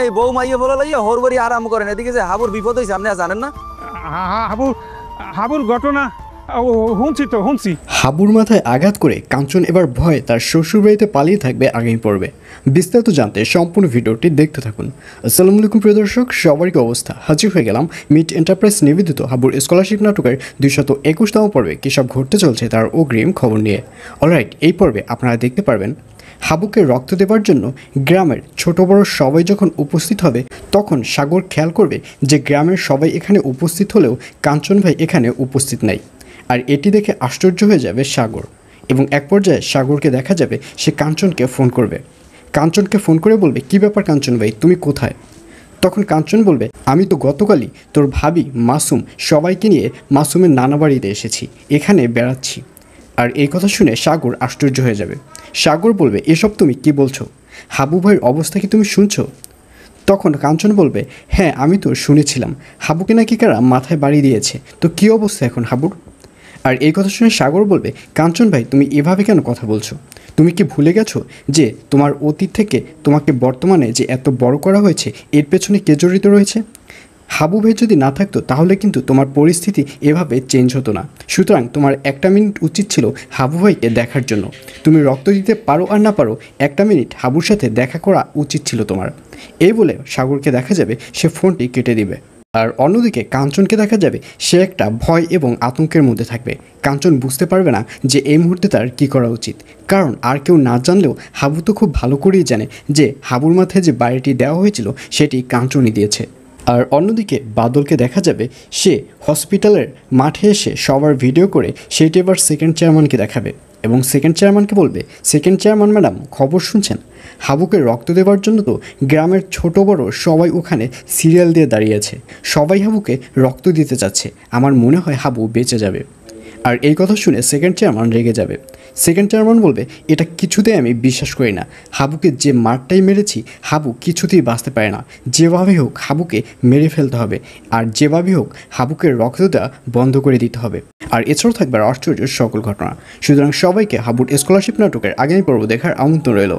এই বউ মাইয়ে বলে লাইয়া হরবরি আরাম করেন, এদিকে যে হাবুর বিপদ হয়েছে আপনি জানেন না? হাবুর হাবুর ঘটনা শুনছি। হাবুর মাথায় আঘাত করে কাঞ্চন এবার ভয়ে তার শ্বশুরবাড়িতে পালিয়ে থাকবে আগামী পর্বে। বিস্তারিত জানতে সম্পূর্ণ ভিডিওটি দেখতে থাকুন। আসসালামু আলাইকুম প্রিয় দর্শক, সবারই অবস্থা হাজির হয়ে গেলাম মিট এন্টারপ্রাইজ নিবেদিত হাবুর স্কলারশিপ নাটকের 221তম পর্বে কী সব ঘটতে চলছে তার অগ্রিম খবর নিয়ে। অলরাইট, এই পর্বে আপনারা দেখতে পারবেন হাবুকে রক্ত দেবার জন্য গ্রামের ছোট বড় সবাই যখন উপস্থিত হবে তখন সাগর খেয়াল করবে যে গ্রামের সবাই এখানে উপস্থিত হলেও কাঞ্চন ভাই এখানে উপস্থিত নাই। আর এটি দেখে আশ্চর্য হয়ে যাবে সাগর এবং এক পর্যায়ে সাগরকে দেখা যাবে সে কাঞ্চনকে ফোন করবে। কাঞ্চনকে ফোন করে বলবে, কী ব্যাপার কাঞ্চন ভাই, তুমি কোথায়? তখন কাঞ্চন বলবে, আমি তো গতকালই তোর ভাবি মাসুম সবাইকে নিয়ে মাসুমের নানা বাড়িতে এসেছি, এখানে বেড়াচ্ছি। আর এই কথা শুনে সাগর আশ্চর্য হয়ে যাবে। সাগর বলবে, এসব তুমি কি বলছো? হাবু ভাইয়ের অবস্থা কি তুমি শুনছো? তখন কাঞ্চন বলবে, হ্যাঁ আমি তো শুনেছিলাম হাবুকে নাকি কারা মাথায় বাড়ি দিয়েছে, তো কী অবস্থা এখন হাবুর? আর এই কথা শুনে সাগর বলবে, কাঞ্চন ভাই তুমি এভাবে কেন কথা বলছো? তুমি কি ভুলে গেছো যে তোমার অতীত থেকে তোমাকে বর্তমানে যে এত বড় করা হয়েছে এর পেছনে কে জড়িত রয়েছে? হাবু ভাই যদি না থাকতো তাহলে কিন্তু তোমার পরিস্থিতি এভাবে চেঞ্জ হতো না। সুতরাং তোমার একটা মিনিট উচিত ছিল হাবু ভাইকে দেখার জন্য। তুমি রক্ত দিতে পারো আর না পারো, একটা মিনিট হাবুর সাথে দেখা করা উচিত ছিল তোমার। এই বলে সাগরকে দেখা যাবে সে ফোনটি কেটে দিবে। আর অন্যদিকে কাঞ্চনকে দেখা যাবে সে একটা ভয় এবং আতঙ্কের মধ্যে থাকবে। কাঞ্চন বুঝতে পারবে না যে এই মুহূর্তে তার কী করা উচিত, কারণ আর কেউ না জানলেও হাবু তো খুব ভালো করেই জানে যে হাবুর মাথায় যে বাড়িটি দেওয়া হয়েছিল সেটি কাঞ্চনই দিয়েছে। আর অন্যদিকে বাদলকে দেখা যাবে সে হসপিটালের মাঠে এসে সবার ভিডিও করে সেটি এবার সেকেন্ড চেয়ারম্যানকে দেখাবে এবং সেকেন্ড চেয়ারম্যানকে বলবে, সেকেন্ড চেয়ারম্যান ম্যাডাম খবর শুনছেন? হাবুকে রক্ত দেওয়ার জন্য তো গ্রামের ছোট বড় সবাই ওখানে সিরিয়াল দিয়ে দাঁড়িয়েছে, সবাই হাবুকে রক্ত দিতে চাচ্ছে, আমার মনে হয় হাবু বেঁচে যাবে। আর এই কথা শুনে সেকেন্ড চেয়ারম্যান রেগে যাবে। সেকেন্ড চেয়ারম্যান বলবে, এটা কিছুতেই আমি বিশ্বাস করি না, হাবুকে যে মারটাই মেরেছি হাবু কিছুতেই বাঁচতে পারে না, যেভাবে হোক হাবুকে মেরে ফেলতে হবে, আর যেভাবে হোক হাবুকে রক্ত দেওয়া বন্ধ করে দিতে হবে। আর এছাড়াও থাকবে আশ্চর্য সকল ঘটনা। সুতরাং সবাইকে হাবুর স্কলারশিপ নাটকের আগামী পর্ব দেখার আমন্ত্রণ রইল।